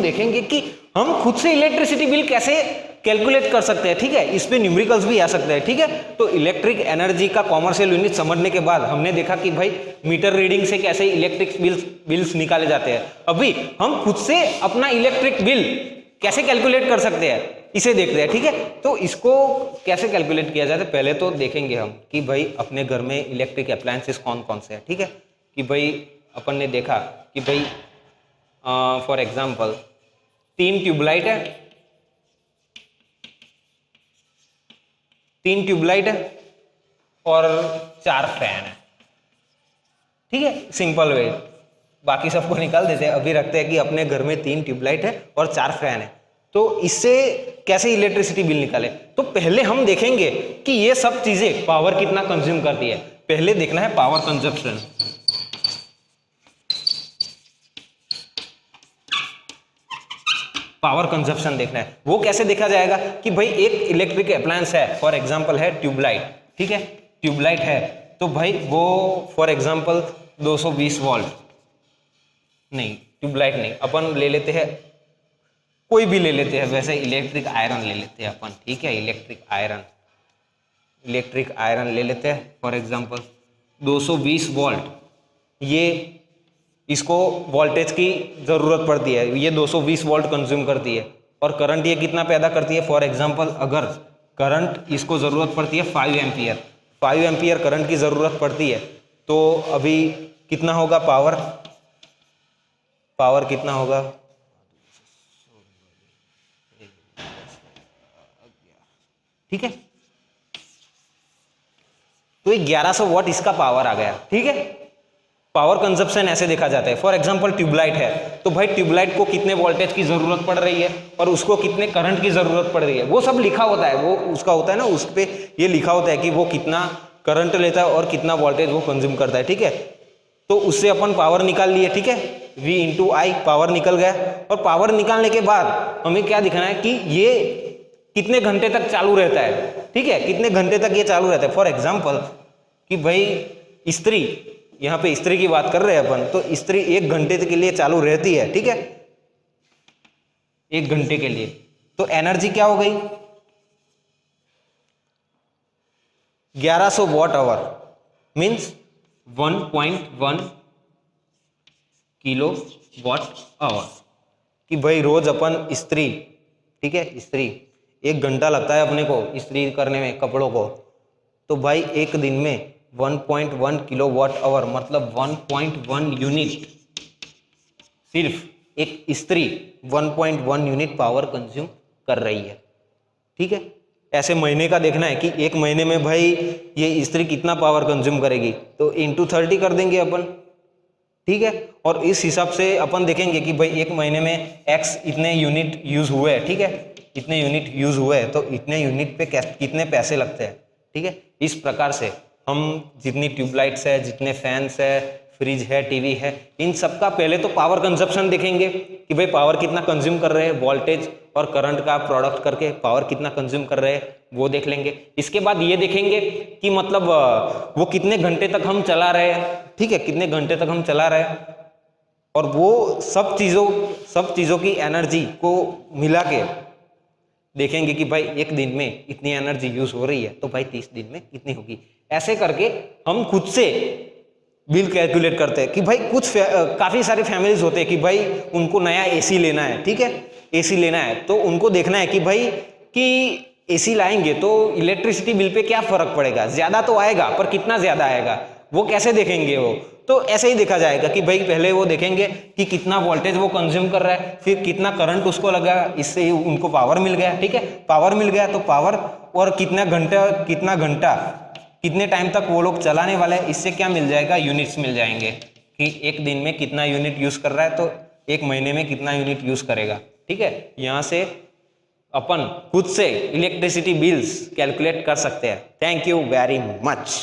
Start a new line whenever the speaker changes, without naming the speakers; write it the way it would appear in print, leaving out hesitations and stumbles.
देखेंगे कि हम खुद से इलेक्ट्रिसिटी बिल कैसे कैलकुलेट कर सकते हैं, ठीक है। इस पे न्यूमेरिकल्स भी आ सकते हैं, ठीक है। तो इलेक्ट्रिक एनर्जी का कॉमर्शियल यूनिट समझने के बाद हमने देखा कि भाई मीटर रीडिंग से कैसे इलेक्ट्रिक बिल्स निकाले जाते हैं। अभी हम खुद से अपना इलेक्ट्रिक बिल कैसे कैलकुलेट कर सकते हैं, इसे देखते हैं, ठीक है। तो इसको कैसे कैलकुलेट किया जाता है, पहले तो देखेंगे हम कि भाई अपने घर में इलेक्ट्रिक अप्लायंसेस कौन कौन से हैं, ठीक है। कि भाई अपन ने देखा कि भाई फॉर एग्जाम्पल 3 ट्यूबलाइट है, 3 ट्यूबलाइट है और 4 फैन है, ठीक है। सिंपल वे, बाकी सबको निकाल देते हैं, अभी रखते हैं कि अपने घर में 3 ट्यूबलाइट है और 4 फैन है। तो इससे कैसे इलेक्ट्रिसिटी बिल निकाले, तो पहले हम देखेंगे कि ये सब चीजें पावर कितना कंज्यूम करती है। पहले देखना है पावर कंजप्शन। पावर कंजप्शन देखना है, वो कैसे देखा जाएगा कि भाई एक इलेक्ट्रिक अप्लायंस है, फॉर एग्जांपल है ट्यूबलाइट, ठीक है। ट्यूबलाइट है तो भाई वो फॉर एग्जांपल 220 वोल्ट, नहीं ट्यूबलाइट नहीं, अपन ले लेते हैं कोई भी ले लेते हैं, वैसे इलेक्ट्रिक आयरन ले लेते हैं अपन, ठीक है। इलेक्ट्रिक आयरन ले लेते हैं फॉर एग्जांपल 220 वोल्ट, ये इसको वोल्टेज की ज़रूरत पड़ती है, ये 220 वोल्ट कंज्यूम करती है। और करंट ये कितना पैदा करती है, फॉर एग्जांपल अगर करंट इसको ज़रूरत पड़ती है 5 एम्पियर, 5 एम्पियर करंट की ज़रूरत पड़ती है, तो अभी कितना होगा पावर कितना होगा, ठीक है। तो 1100 वॉट इसका पावर आ गया, ठीक है। पावर कंजप्शन ऐसे देखा जाता है। फॉर एग्जांपल ट्यूबलाइट है तो भाई ट्यूबलाइट को कितने वोल्टेज की जरूरत पड़ रही है और उसको कितने करंट की जरूरत पड़ रही है, वो सब लिखा होता है, वो उसका होता है ना, उस पे ये लिखा होता है कि वो कितना करंट लेता है और कितना वोल्टेज वो कंज्यूम करता है, ठीक है। तो उससे अपन पावर निकाल लिए, ठीक है। V × I पावर निकल गया। और पावर निकालने के बाद हमें क्या दिखाना है कि ये कितने घंटे तक चालू रहता है, ठीक है, कितने घंटे तक ये चालू रहता है। फॉर एग्जाम्पल कि भाई इस्त्री, यहाँ पे इस्त्री की बात कर रहे हैं अपन, तो इस्त्री 1 घंटे के लिए चालू रहती है, ठीक है, 1 घंटे के लिए। तो एनर्जी क्या हो गई 1100 watt hour, means 1.1 kilowatt hour. कि भाई रोज अपन इस्त्री, ठीक है, इस्त्री 1 घंटा लगता है अपने को इस्त्री करने में कपड़ों को, तो भाई एक दिन में 1.1 किलो वॉट आवर मतलब 1.1 यूनिट, सिर्फ एक इस्त्री 1.1 यूनिट पावर कंज्यूम कर रही है, ठीक है। ऐसे महीने का देखना है कि एक महीने में भाई ये इस्त्री कितना पावर कंज्यूम करेगी, तो × 30 कर देंगे अपन, ठीक है। और इस हिसाब से अपन देखेंगे कि भाई एक महीने में X इतने यूनिट यूज हुए हैं, ठीक है, इतने यूनिट यूज हुए हैं, तो इतने यूनिट पे कितने पैसे लगते हैं, ठीक है। इस प्रकार से हम जितनी ट्यूबलाइट्स है, जितने फैंस है, फ्रिज है, टीवी है, इन सब का पहले तो पावर कंजप्शन देखेंगे कि भाई पावर कितना कंज्यूम कर रहे हैं, वोल्टेज और करंट का प्रोडक्ट करके पावर कितना कंज्यूम कर रहे हैं वो देख लेंगे। इसके बाद ये देखेंगे कि मतलब वो कितने घंटे तक हम चला रहे हैं, ठीक है, कितने घंटे तक हम चला रहे हैं, और वो सब चीज़ों की एनर्जी को मिला के देखेंगे कि भाई एक दिन में इतनी एनर्जी यूज हो रही है, तो भाई 30 दिन में कितनी होगी। ऐसे करके हम खुद से बिल कैलकुलेट करते हैं कि भाई काफ़ी सारे फैमिलीज होते हैं कि भाई उनको नया एसी लेना है, ठीक है, एसी लेना है, तो उनको देखना है कि भाई कि एसी लाएंगे तो इलेक्ट्रिसिटी बिल पे क्या फर्क पड़ेगा, ज़्यादा तो आएगा पर कितना ज़्यादा आएगा वो कैसे देखेंगे। वो तो ऐसे ही देखा जाएगा कि भाई पहले वो देखेंगे कि कितना वोल्टेज वो कंज्यूम कर रहा है, फिर कितना करंट उसको लगा, इससे उनको पावर मिल गया, ठीक है। पावर मिल गया तो पावर और कितना घंटा कितने टाइम तक वो लोग चलाने वाले हैं, इससे क्या मिल जाएगा, यूनिट्स मिल जाएंगे कि एक दिन में कितना यूनिट यूज कर रहा है तो एक महीने में कितना यूनिट यूज करेगा, ठीक है। यहाँ से अपन खुद से इलेक्ट्रिसिटी बिल्स कैलकुलेट कर सकते हैं। Thank you very much.